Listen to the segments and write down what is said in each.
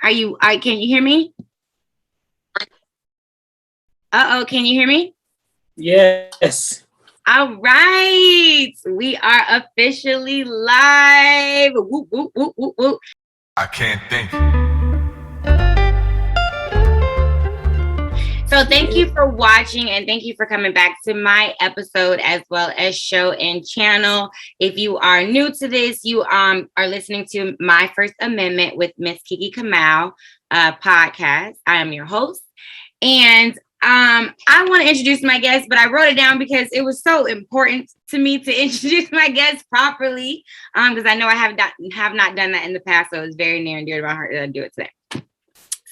Can you hear me? Uh-oh, can you hear me? Yes. All right. We are officially live. Whoop, whoop, whoop, whoop, whoop. I can't think. So thank you for watching and thank you for coming back to my episode as well as show and channel. If you are new to this, you are listening to My First Amendment with Miss Kiki Kamau podcast. I am your host. And I want to introduce my guest, but I wrote it down because it was so important to me to introduce my guest properly. Because I know I have not done that in the past, so it's very near and dear to my heart that I do it today.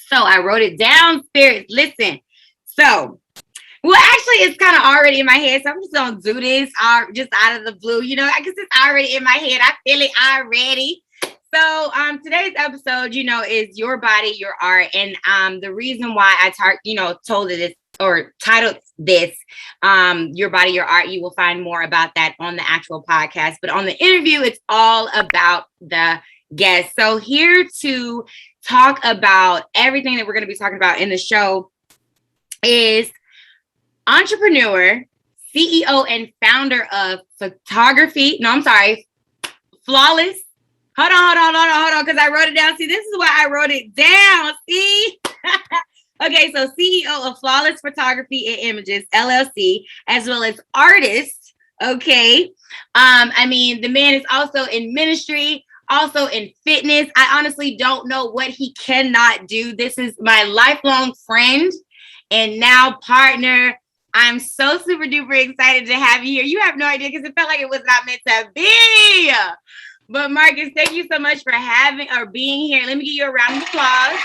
So I wrote it down, spirits. Listen. So, well, actually, it's kind of already in my head, so I'm just gonna do this just out of the blue. You know, I guess it's already in my head. I feel it already. So today's episode, you know, is Your Body, Your Art. And the reason why I titled this Your Body, Your Art, you will find more about that on the actual podcast. But on the interview, it's all about the guest. So here to talk about everything that we're going to be talking about in the show is entrepreneur, CEO, and founder of Flawless. Hold on, because I wrote it down. See, this is why I wrote it down. See? Okay, so CEO of Flawless Photography and Images, LLC, as well as artist. Okay. I mean, the man is also in ministry, also in fitness. I honestly don't know what he cannot do. This is my lifelong friend and now partner. I'm so super duper excited to have you here. You have no idea because it felt like it was not meant to be. But Marcus, thank you so much for being here. Let me give you a round of applause.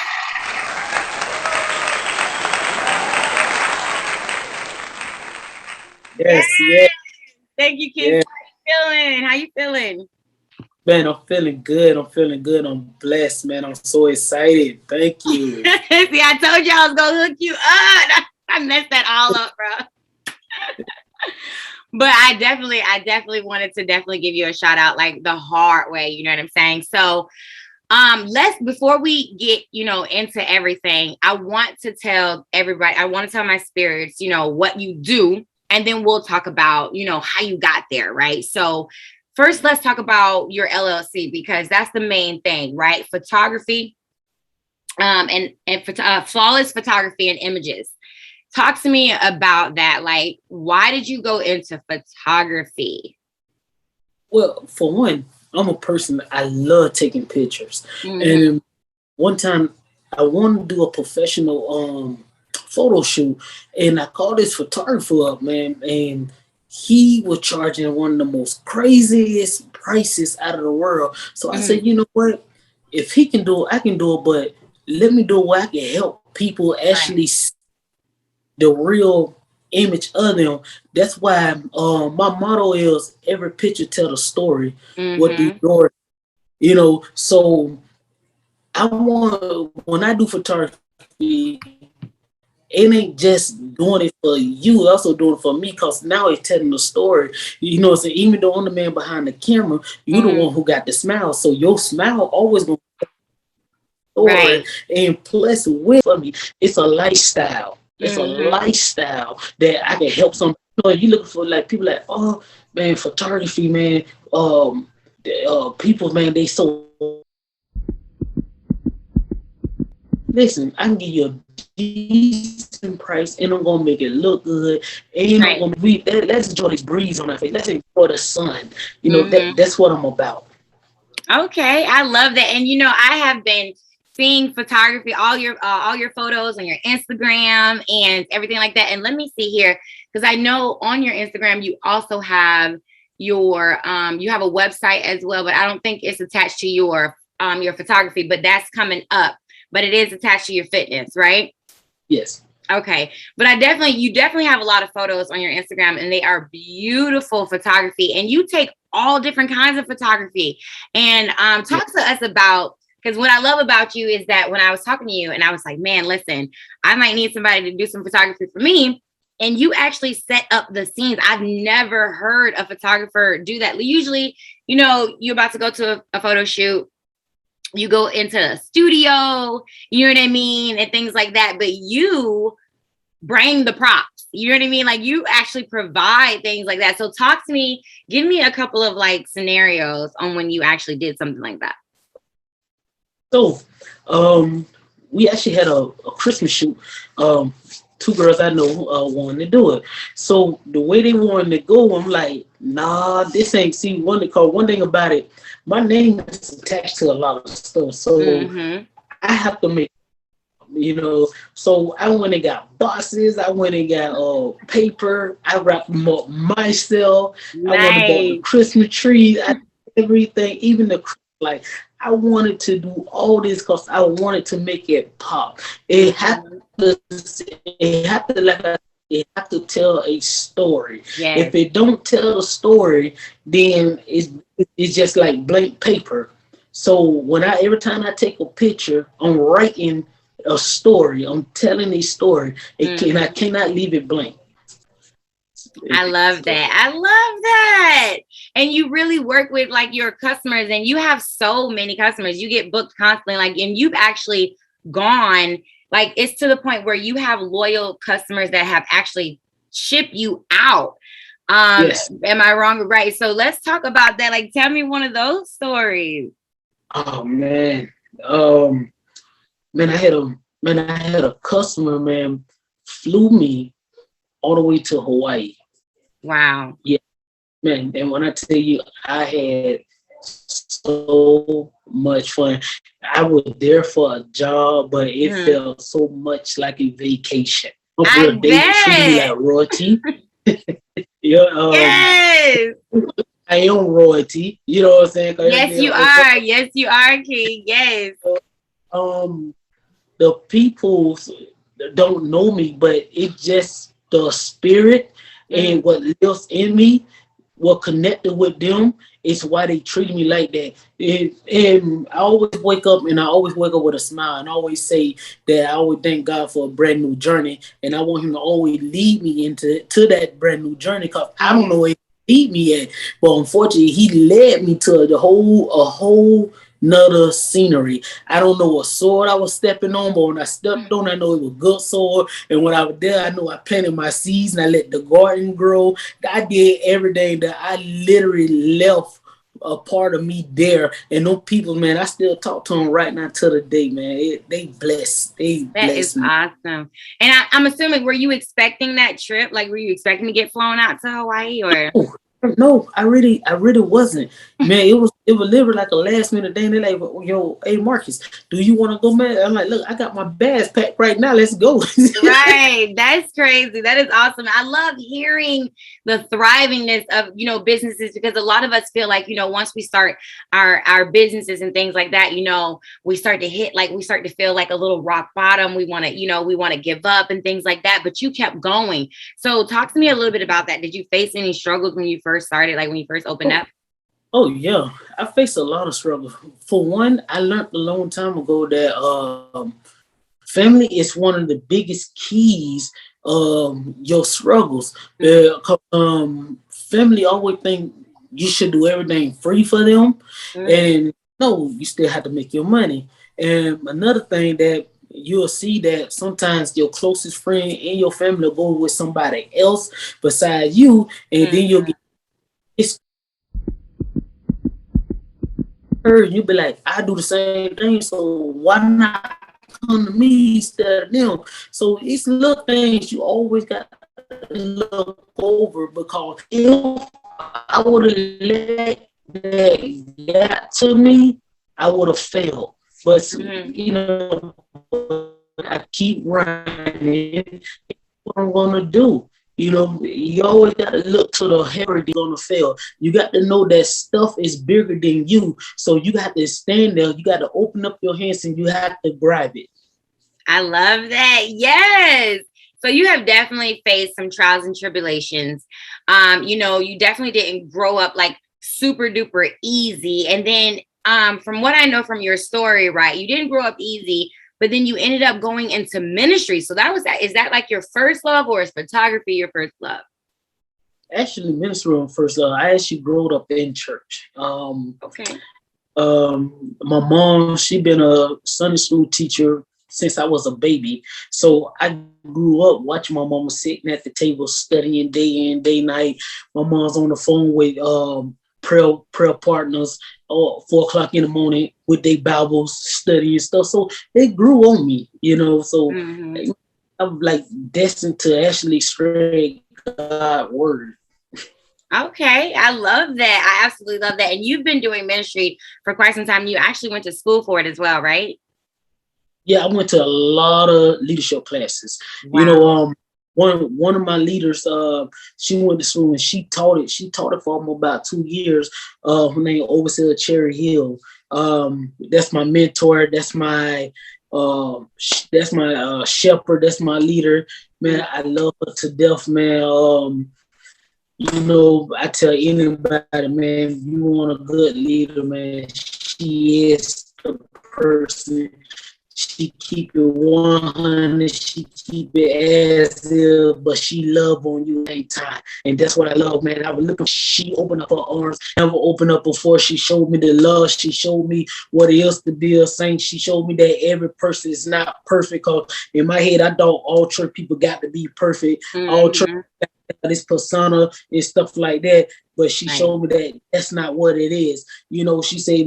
Yes. Thank you, kids. Yeah. How you feeling? Man, I'm feeling good. I'm blessed, man. I'm so excited. Thank you. See, I told you I was gonna hook you up. I messed that all up, bro. But I definitely wanted to give you a shout out like the hard way. You know what I'm saying? So before we get, into everything, I want to tell my spirits, what you do. And then we'll talk about, how you got there. Right. So first, let's talk about your LLC, because that's the main thing, right? Photography, and Flawless Photography and Images. Talk to me about that. Like, why did you go into photography? Well, for one, I'm a person, I love taking pictures. Mm-hmm. And one time I wanted to do a professional photo shoot, and I called this photographer up, man, and he was charging one of the most craziest prices out of the world. So I said, you know what? If he can do it, I can do it, but let me do what I can help people actually see the real image of them. That's why my motto is every picture tell a story. What do your, so when I do photography, it ain't just doing it for you, also doing it for me, because now it's telling the story. So even though I'm the man behind the camera, you're the one who got the smile. So your smile always gonna story. Right. And plus with me, it's a lifestyle. It's a lifestyle that I can help some. You look for like people like, oh man, photography, man. People, man, they so. Listen, I can give you a decent price, and I'm gonna make it look good. And I'm gonna let's enjoy this breeze on our face. Let's enjoy the sun. That's what I'm about. Okay, I love that, and I have been seeing photography, all your photos on your Instagram and everything like that. And let me see here, because I know on your Instagram you also have your you have a website as well, but I don't think it's attached to your photography, but that's coming up. But it is attached to your fitness, right? Yes. Okay, but you definitely have a lot of photos on your Instagram, and they are beautiful photography, and you take all different kinds of photography. And talk to us about. Because what I love about you is that when I was talking to you and I was like, man, listen, I might need somebody to do some photography for me. And you actually set up the scenes. I've never heard a photographer do that. Usually, you're about to go to a photo shoot you go into a studio, you know what I mean, and things like that, but you bring the props, you know what I mean, like you actually provide things like that. So talk to me, give me a couple of like scenarios on when you actually did something like that. So we actually had a Christmas shoot. Two girls I know wanted to do it. So the way they wanted to go, I'm like, nah, this ain't. See, one thing about it, my name is attached to a lot of stuff, so I have to make, So I went and got boxes. I went and got paper. I wrapped them up myself. Nice. I went and bought the Christmas tree. Everything, even the like. I wanted to do all this because I wanted to make it pop. It had to tell a story. Yes. If it don't tell the story, then it's just like blank paper. So every time I take a picture, I'm writing a story. I'm telling a story. I cannot leave it blank. I love that. And you really work with like your customers, and you have so many customers. You get booked constantly, like, and you've actually gone, like, it's to the point where you have loyal customers that have actually shipped you out. Yes. Am I wrong? Right. So let's talk about that. Like, tell me one of those stories. Oh man. I had a customer, man, flew me all the way to Hawaii. Wow. Yeah, man. And when I tell you, I had so much fun. I was there for a job, but it felt so much like a vacation. I bet. Like royalty. Yes. I am royalty. You know what I'm saying? Yes, you are. Yes, you are, King. Yes. The people don't know me, but it's just the spirit and what lives in me, what connected with them, is why they treat me like that. And I always wake up with a smile, and I always say that I always thank God for a brand new journey, and I want him to always lead me into that brand new journey, because I don't know where he lead me at, but unfortunately he led me to a whole another scenery. I don't know what sword I was stepping on, but when I stepped on, I know it was good sword. And when I was there, I know I planted my seeds and I let the garden grow. I did everything that I literally left a part of me there. And those people, man, I still talk to them right now to the day, man. They bless. That is me. Awesome. And I'm assuming, were you expecting that trip? Like, were you expecting to get flown out to Hawaii, or? No, I really wasn't. Man, it was literally like a last minute thing. They're like, yo, hey Marcus, do you want to go, man? I'm like, look, I got my bags packed right now. Let's go. Right. That's crazy. That is awesome. I love hearing the thrivingness of, businesses, because a lot of us feel like, once we start our businesses and things like that, we start to feel like a little rock bottom. We want to give up and things like that, but you kept going. So talk to me a little bit about that. Did you face any struggles when you first started, like when you first opened up? Oh yeah, I faced a lot of struggles. For one, I learned a long time ago that family is one of the biggest keys your struggles. Family always think you should do everything free for them, and no, you still have to make your money. And another thing that you'll see, that sometimes your closest friend in your family will go with somebody else besides you, and then you'll get you'll be like, I do the same thing, so why not come to me instead of them? So it's little things you always got to look over, because if I would have let that get to me, I would have failed. But I keep running. What I'm gonna do? You always got to look to the heritage you're going to fail. You got to know that stuff is bigger than you. So you got to stand there. You got to open up your hands and you have to grab it. I love that. Yes. So you have definitely faced some trials and tribulations. You definitely didn't grow up like super duper easy. And then from what I know from your story, right, you didn't grow up easy, but then you ended up going into ministry. So is that like your first love, or is photography your first love? Actually, ministry was first love. I actually grew up in church. Okay. My mom, she been a Sunday school teacher since I was a baby. So I grew up watching my mama sitting at the table studying day in, day night. My mom's on the phone with prayer partners 4 o'clock in the morning with their Bibles studying stuff. So it grew on me, So I'm like destined to actually spread God's word. Okay, I love that. I absolutely love that. And you've been doing ministry for quite some time. You actually went to school for it as well, right? Yeah, I went to a lot of leadership classes. Wow. One of my leaders, she went to school and she taught it. She taught it for almost about 2 years. Her name Overseer Cherry Hill. That's my mentor. That's my shepherd. That's my leader. Man, I love her to death, man. I tell anybody, man, if you want a good leader, man, she is the person. She keep it 100, she keep it as if, but she love on you every time. And that's what I love, man. I was looking, she opened up her arms, never opened up before. She showed me the love. She showed me what it is to be a saint. She showed me that every person is not perfect. Cause in my head, I thought all church people got to be perfect. All church this persona and stuff like that, but she showed me that that's not what it is. She said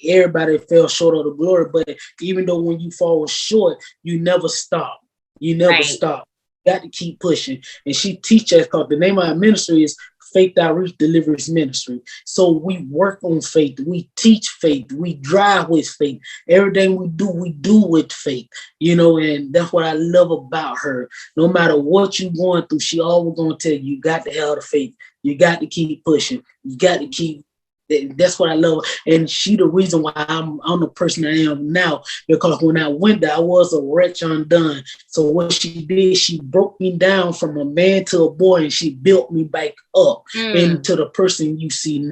everybody fell short of the glory, but even though when you fall short, you never stop. You never stop. You got to keep pushing. And she teaches us, because the name of our ministry is Faith Outreach Deliverance Ministry. So we work on faith. We teach faith. We drive with faith. Everything we do with faith. And that's what I love about her. No matter what you're going through, she always going to tell you, you got to have the faith. You got to keep pushing. You got to keep. That's what I love. And she the reason why I'm the person I am now, because when I went there, I was a wretch undone. So what she did, she broke me down from a man to a boy, and she built me back up into the person you see now.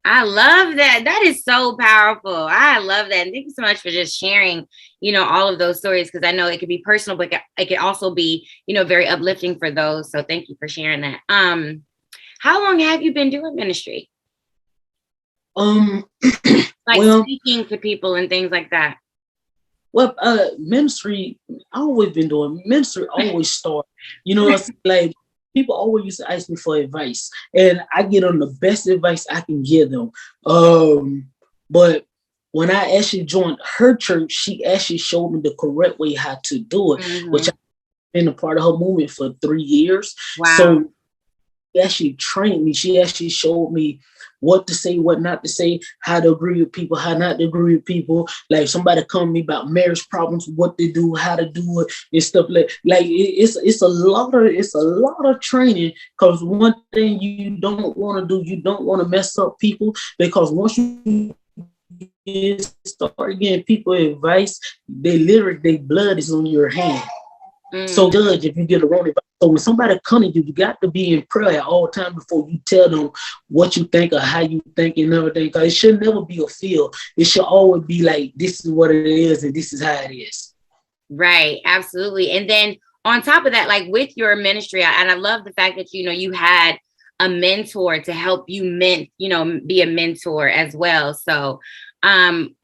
I love that. That is so powerful. I love that. And thank you so much for just sharing, all of those stories, because I know it could be personal, but it could also be, very uplifting for those. So thank you for sharing that. How long have you been doing ministry? Speaking to people and things like that. Well, ministry, I always been doing ministry. Always start, like people always used to ask me for advice, and I get them the best advice I can give them. But when I actually joined her church, she actually showed me the correct way how to do it, which I've been a part of her movement for 3 years. Wow. So she actually trained me. She actually showed me what to say, what not to say, how to agree with people, how not to agree with people. Like somebody come to me about marriage problems, what to do, how to do it, and stuff like it's a lot of training. Because one thing you don't want to do, you don't want to mess up people, because once you start getting people advice, their blood is on your hand. So judge if you get the wrong advice. So when somebody comes to you, you got to be in prayer at all times before you tell them what you think or how you think and everything. Because it should never be a feel. It should always be like, this is what it is and this is how it is. Right. Absolutely. And then on top of that, like with your ministry, and I love the fact that, you had a mentor to help you be a mentor as well. So when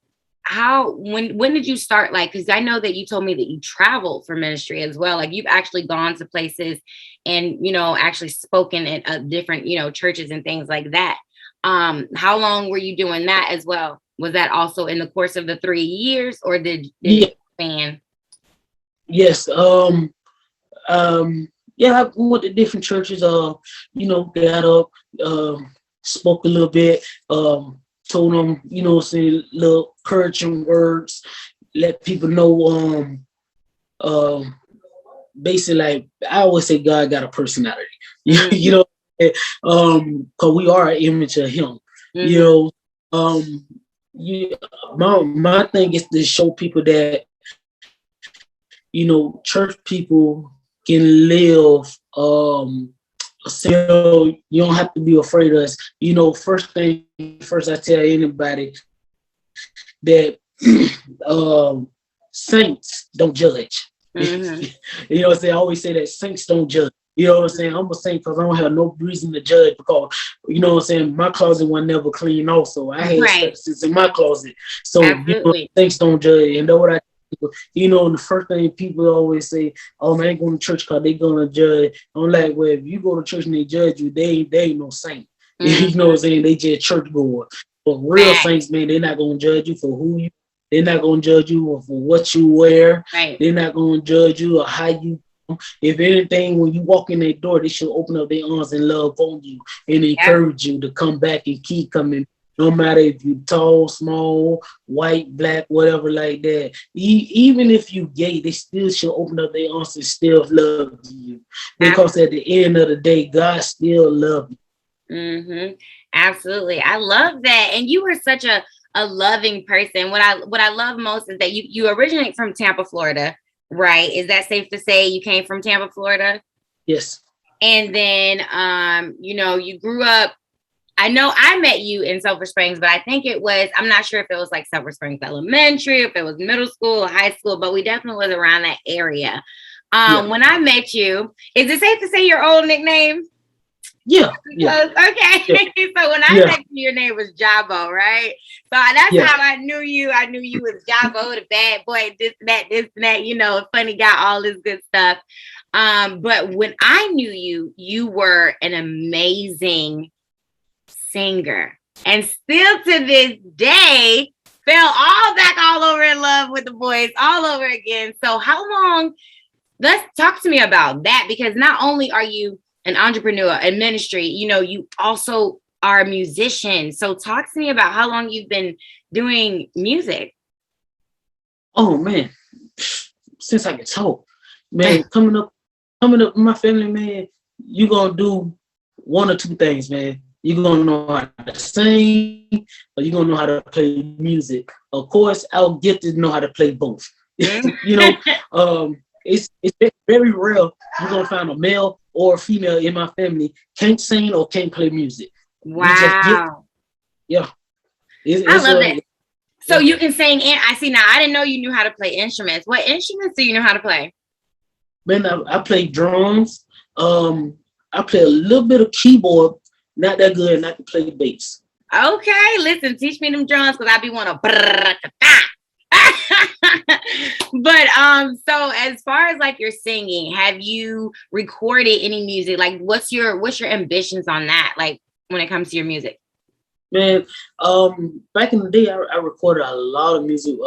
did you start, because I know that you told me that you traveled for ministry as well, like you've actually gone to places and actually spoken at different churches and things like that. How long were you doing that as well? Was that also in the course of the 3 years, or did it expand? Yes. I went to different churches, got up, spoke a little bit, told them, say little encouraging words, let people know, basically, like I always say, God got a personality, because we are an image of Him. My thing is to show people that, church people can live. So you don't have to be afraid of us. First, I tell anybody that saints don't judge. I always say that saints don't judge. You know what I'm saying? I'm gonna say because I don't have no reason to judge because you know what I'm saying. My closet was never clean, also. I had Right. substances in my closet, so you know Absolutely. things don't judge. And know what I, you know, the first thing people always say, "Oh man, I ain't going to church because they gonna judge." I'm like, well, if you go to church and they judge you, they ain't no saint. You know what I'm saying? They just church goer. But real Fact. saints, man, they're not gonna judge you for who you. They're not gonna judge you for what you wear. Right. They're not gonna judge you or how you. If anything, when you walk in their door, they should open up their arms and love on you and encourage you to come back and keep coming. No matter if you tall, small, white, black, whatever like that. Even if you gay, they still should open up their arms and still love you. Because at the end of the day, God still loves you. Absolutely. I love that. And you were such a loving person. What I love most is that you originate from Tampa, Florida, right? Is that safe to say you came from Tampa, Florida? Yes. And then you know, you grew up. I know I met you in Silver Springs, but I think I'm not sure if it was like Silver Springs Elementary, if it was middle school or high school, but we definitely was around that area. When I met you, is it safe to say your old nickname? Yeah. Okay. Yeah. So when I met you, your name was Jabo, right? So that's how I knew you. I knew you was Jabo, the bad boy, this and that, you know, funny guy, all this good stuff. But when I knew you, you were an amazing singer, and still to this day fell all over in love with the voice all over again. So how long, let's talk to me about that, because not only are you an entrepreneur in ministry, you know, you also are a musician. So talk to me about how long you've been doing music. Oh man, since I can talk, man, coming up in my family, man, you gonna do one or two things, man. You're gonna know how to sing, or you're gonna know how to play music. Of course, I'll get to know how to play both. You know, it's very rare you're gonna find a male or a female in my family can't sing or can't play music. Wow. I love it. So you can sing, and I see now. I didn't know you knew how to play instruments. What instruments do you know how to play? Man, I play drums. I play a little bit of keyboard. Not that good, and I can play bass. Okay, listen, teach me them drums because I be want to. But so as far as like your singing, have you recorded any music? Like, what's your ambitions on that? Like when it comes to your music? Man, back in the day, I recorded a lot of music.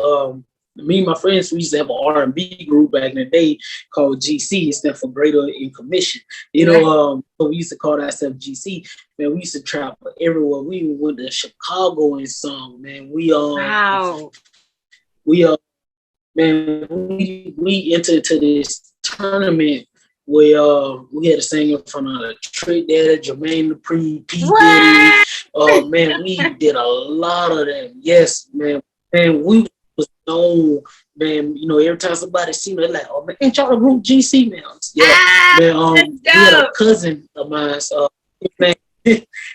Me and my friends, we used to have an R&B group back in the day called GC. It stands for Greater in Commission. You know, so we used to call ourselves GC. Man, we used to travel everywhere. We even went to Chicago and sung. Man, we entered into this tournament where we had a singer from Trick Daddy, Jermaine Dupri, P. Diddy. Man, we did a lot of them. Yes, man. Man, we was known, man. You know, every time somebody see me, they're like, "Oh man, ain't y'all the group GC, man?" Yeah, man. We had a cousin of mine. Man,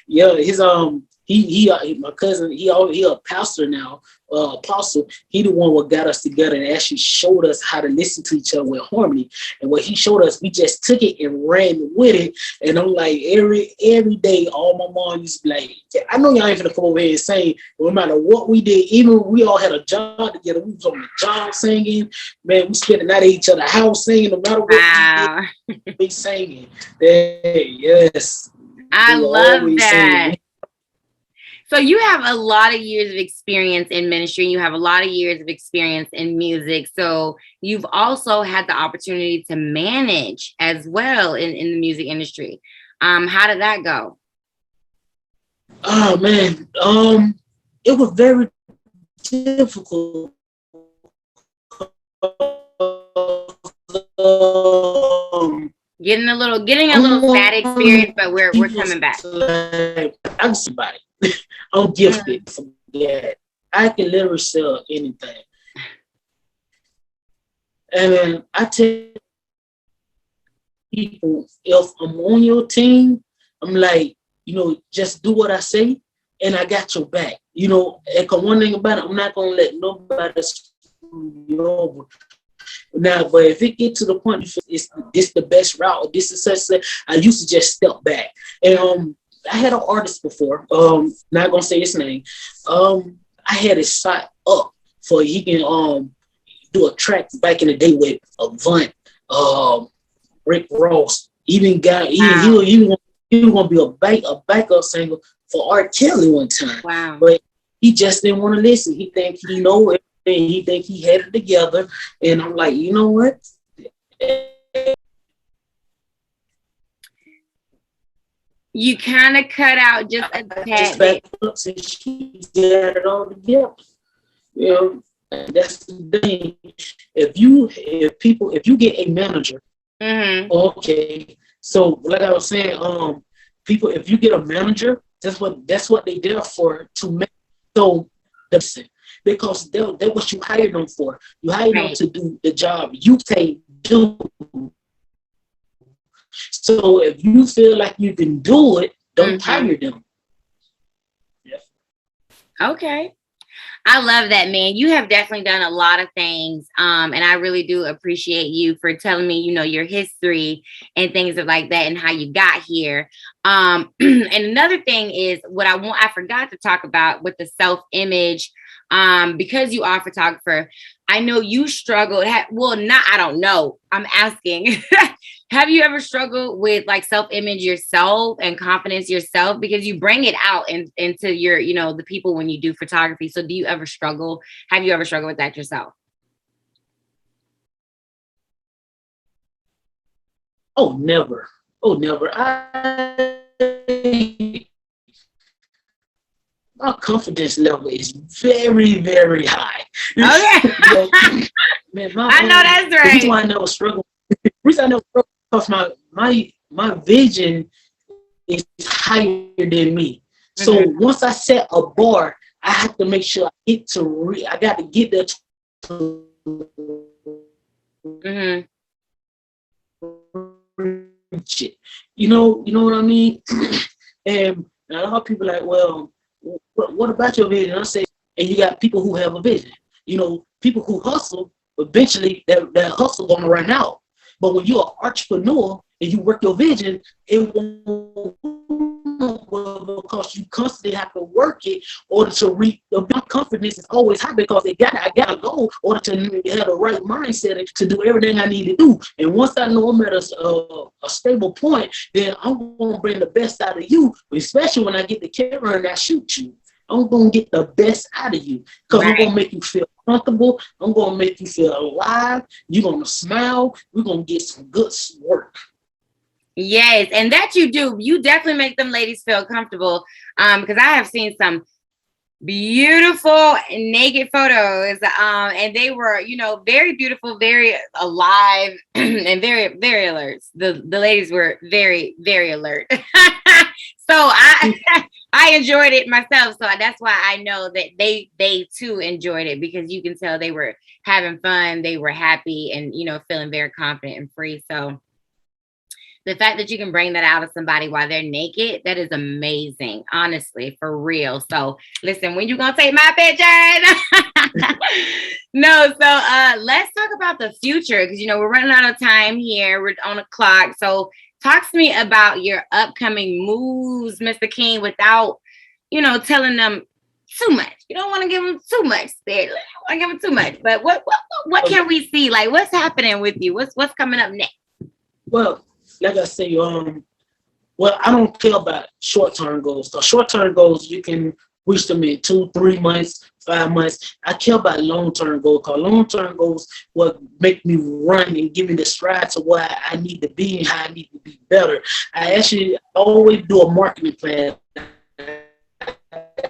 yeah, his my cousin. He a pastor now. Apostle, he the one what got us together and actually showed us how to listen to each other with harmony. And what he showed us, we just took it and ran with it. And I'm like, every day, all my mom used to be like, I know y'all ain't gonna come over here and sing, no matter what we did, even when we all had a job together, we was on the job singing, man, we spent the night at each other's house singing, no matter what we did, we singing. Yes. I love that. Singing. So you have a lot of years of experience in ministry. You have a lot of years of experience in music. So you've also had the opportunity to manage as well in the music industry. How did that go? Oh man, it was very difficult. Getting a little sad experience, but we're coming back. I'm somebody. I'm gifted for that. I can literally sell anything. And then I tell people, if I'm on your team, I'm like, you know, just do what I say, and I got your back. You know, and one thing about it, I'm not gonna let nobody screw you over. Now, but if it get to the point it's the best route, or this is such, I used to just step back. And I had an artist before, not gonna say his name. I had it shot up for he can do a track back in the day with Avant, Rick Ross, even guy, he was gonna be a backup singer for R. Kelly one time. Wow. But he just didn't want to listen. He think he know everything. He think he had it together. And I'm like, you know what? You kind of cut out just a tad. Just back up and she got it all together. You know, that's the thing. If you get a manager, okay. So like I was saying, people, if you get a manager, that's what they there for, to make so because they're what you hired them for. You hired them to do the job you say do. So if you feel like you can do it, don't hire them. Yeah. Okay. I love that, man. You have definitely done a lot of things. And I really do appreciate you for telling me, your history and things like that and how you got here. And another thing is what I forgot to talk about with the self-image, because you are a photographer. I know you struggled. I don't know. I'm asking. Have you ever struggled with like self-image yourself and confidence yourself? Because you bring it out into your, the people when you do photography. So do you ever struggle? Have you ever struggled with that yourself? Oh, never. My confidence level is very, very high. Okay. Man, I know that's right. The reason why I never struggle because my vision is higher than me. So once I set a bar, I have to make sure I got to get there to reach it. You know what I mean? And a lot of people are like, well, what about your vision? I say, and you got people who have a vision. People who hustle, eventually that hustle gonna run out. But when you're an entrepreneur and you work your vision, it won't, because you constantly have to work it in order to reach. My confidence is always high because I gotta go in order to have the right mindset to do everything I need to do. And once I know I'm at a stable point, then I'm gonna bring the best out of you, especially when I get the camera and I shoot you. I'm going to get the best out of you because I'm going to make you feel comfortable. I'm going to make you feel alive. You're going to smile. We're going to get some good work. Yes, and that you do. You definitely make them ladies feel comfortable because I have seen some beautiful naked photos and they were, very beautiful, very alive and very, very alert. The ladies were very, very alert. So I enjoyed it myself. So that's why I know that they too enjoyed it, because you can tell they were having fun. They were happy and, feeling very confident and free. So the fact that you can bring that out of somebody while they're naked, that is amazing, honestly, for real. So listen, when you gonna take my picture? No, so let's talk about the future, because we're running out of time here. We're on the clock. So talk to me about your upcoming moves, Mr. King, without, telling them too much. You don't want to give them too much. I don't want to give them too much. But what can we see? Like, what's happening with you? What's coming up next? Well, like I say, I don't care about short-term goals. So short-term goals, you can reach them in 2, 3 months, 5 months. I care about long-term goals, because long-term goals will make me run and give me the strides of where I need to be and how I need to be better. I actually always do a marketing plan.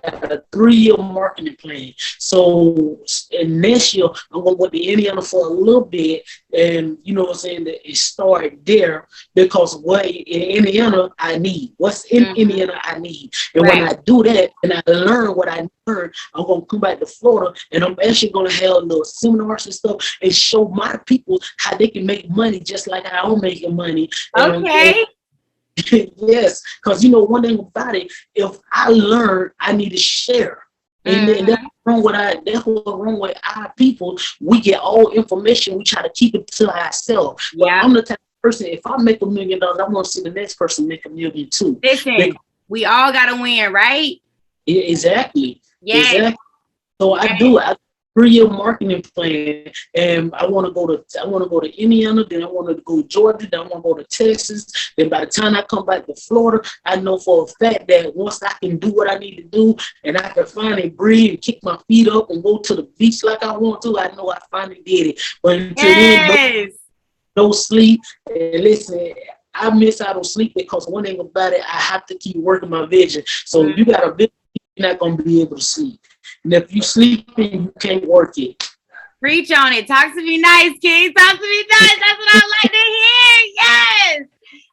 A 3-year marketing plan. So in next year, I'm going to go to Indiana for a little bit, and that it started there, because what in Indiana I need, what's in Indiana I need. And when I do that and I learn what I learned, I'm going to come back to Florida, and I'm actually going to have little seminars and stuff and show my people how they can make money just like I'm making money. Okay. Yes, because one thing about it, if I learn, I need to share. And that's wrong with that's what's wrong with our people. We get all information, we try to keep it to ourselves. But I'm the type of person, if I make $1 million, I want to see the next person make $1 million too. Listen, we all gotta win, right? Yeah, exactly. Yes. Exactly. So I do. I 3-year marketing plan, and I want to go to Indiana, then I want to go to Georgia, then I want to go to Texas. Then by the time I come back to Florida, I know for a fact that once I can do what I need to do, and I can finally breathe and kick my feet up and go to the beach like I want to, I know I finally did it. But until then, no sleep. And listen, I miss out on sleep because one thing about it, I have to keep working my vision. So you got a vision, you're not gonna be able to sleep. And if you sleeping, you can't work it. Preach on it. Talk to me nice, King. Talk to me nice. That's what I like to hear. Yes.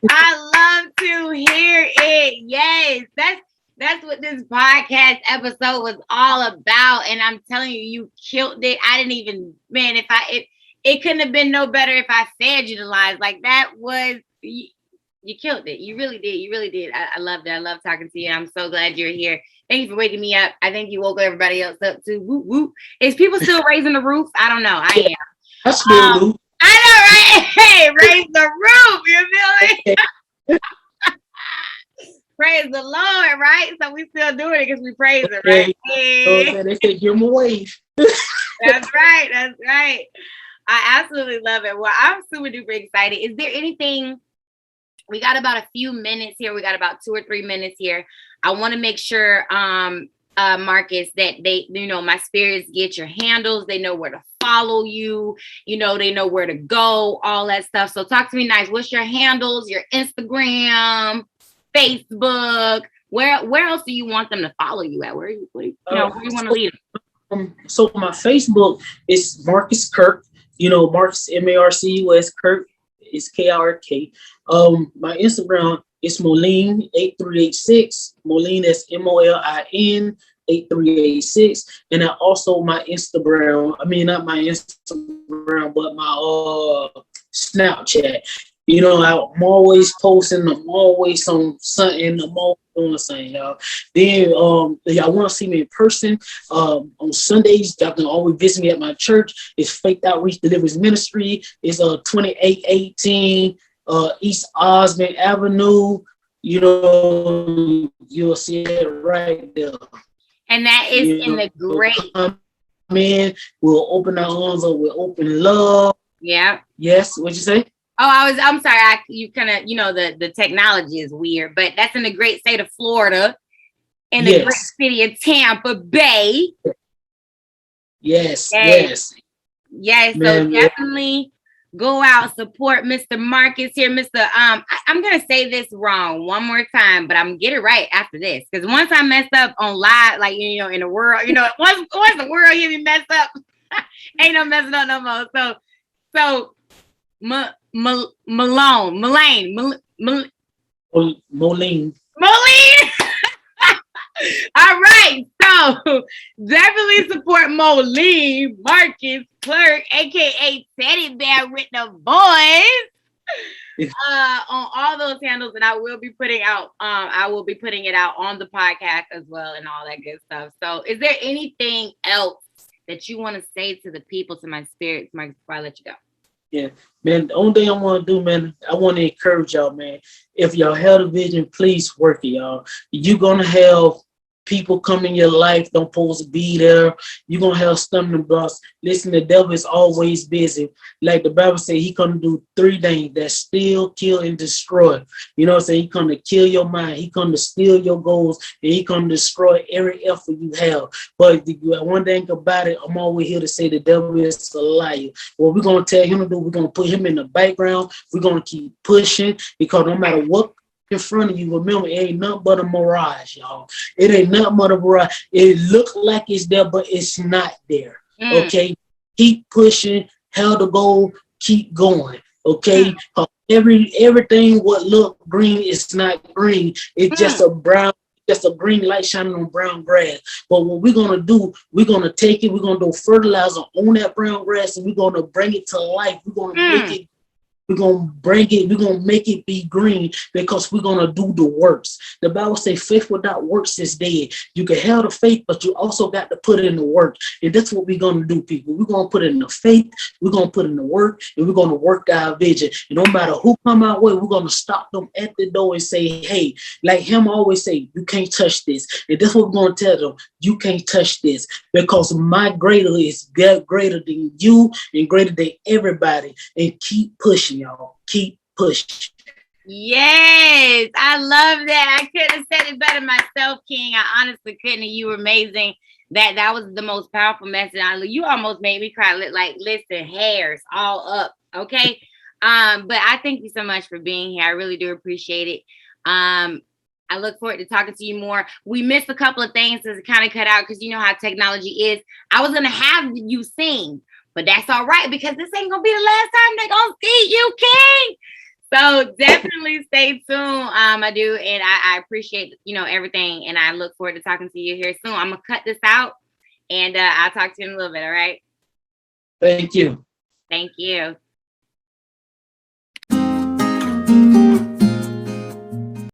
I love to hear it. Yes. That's what this podcast episode was all about. And I'm telling you, you killed it. I didn't even, man, it couldn't have been no better if I fed you the lines. Like that was, you killed it. You really did. You really did. I loved it. I love talking to you. I'm so glad you're here. Thank you for waking me up. I think you woke everybody else up too. Woo, woo. Is people still raising the roof? I don't know. I am. I still do. I know, right? Hey, raise the roof. You feel me? Praise the Lord, right? So we still doing it because we praise it, right? Hey. They say give them a wave. That's right. That's right. I absolutely love it. Well, I'm super duper excited. Is there anything? We got about a few minutes here. We got about 2 or 3 minutes here. I want to make sure, Marcus, that they, my spirits get your handles. They know where to follow you. They know where to go, all that stuff. So talk to me nice. What's your handles, your Instagram, Facebook? Where else do you want them to follow you at? Where do you want to lead them? So my Facebook is Marcus Kirk. Marcus Marcus Kirk is KRK. My Instagram is Moline 8386. Moline is MOLIN 8386. And I also my Instagram. I mean not my Instagram, but my Snapchat. I'm always posting. I'm always on something. I'm always doing something, y'all. Then, y'all want to see me in person on Sundays? Y'all can always visit me at my church. It's Faith Outreach Deliverance Ministry. It's 2818 East Osmond Avenue. You'll see it right there. And that is in the great. Come in. We'll open our arms up. We'll open love. Yeah. Yes. What'd you say? Oh, I'm sorry. You kind of, the technology is weird, but that's in the great state of Florida, in the great city of Tampa Bay. Yes. So definitely go out, support Mr. Marcus here. Mr. I'm going to say this wrong one more time, but I'm going to get it right after this. Because once I messed up on live, like, in the world, once the world hear me mess up, ain't no messing up no more. So, Moline. All right, so definitely support Moline Marcus Kirk, aka Teddy Bear with the boys, on all those handles, and I will be putting it out on the podcast as well, and all that good stuff. So, is there anything else that you want to say to the people, to my spirits, Marcus, before I let you go? Yeah, man, the only thing I want to do, man, I want to encourage y'all, man. If y'all have a vision, please work it, y'all. You're going to have people come in your life, don't supposed to be there. You're going to have stumbling blocks. Listen, the devil is always busy. Like the Bible says, he come to do 3 things: that steal, kill, and destroy. You know what I'm saying? He come to kill your mind. He come to steal your goals, and he come to destroy every effort you have. But one thing about it, I'm always here to say the devil is a liar. What we're going to tell him to do, we're going to put him in the background. We're going to keep pushing, because no matter what in front of you, remember, it ain't nothing but a mirage, y'all. It ain't nothing but a mirage. It looks like it's there, but it's not there. Okay, keep pushing. Held the goal. Keep going. Okay, everything what look green is not green. It's just a brown. Just a green light shining on brown grass. But what we're gonna do, we're gonna take it. We're gonna do fertilizer on that brown grass, and we're gonna bring it to life. We're gonna make it. We're going to bring it, we're going to make it be green because we're going to do the works. The Bible says faith without works is dead. You can have the faith, but you also got to put in the work. And that's what we're going to do, people. We're going to put in the faith, we're going to put in the work, and we're going to work our vision. And no matter who come our way, we're going to stop them at the door and say, hey, like him always say, you can't touch this. And that's what we're going to tell them. You can't touch this because my greater is greater than you and greater than everybody. And keep pushing, y'all. Keep pushing. Yes, I love that. I couldn't have said it better myself, King. I honestly couldn't. You were amazing. That was the most powerful message. You almost made me cry. Like, listen, hairs all up. Okay. But I thank you so much for being here. I really do appreciate it. I look forward to talking to you more. We missed a couple of things to kind of cut out because you know how technology is. I was gonna have you sing, but that's all right because this ain't gonna be the last time they're gonna see you, King. So definitely stay tuned. I do, and I appreciate everything, and I look forward to talking to you here soon. I'm gonna cut this out, and I'll talk to you in a little bit. All right. Thank you. Thank you.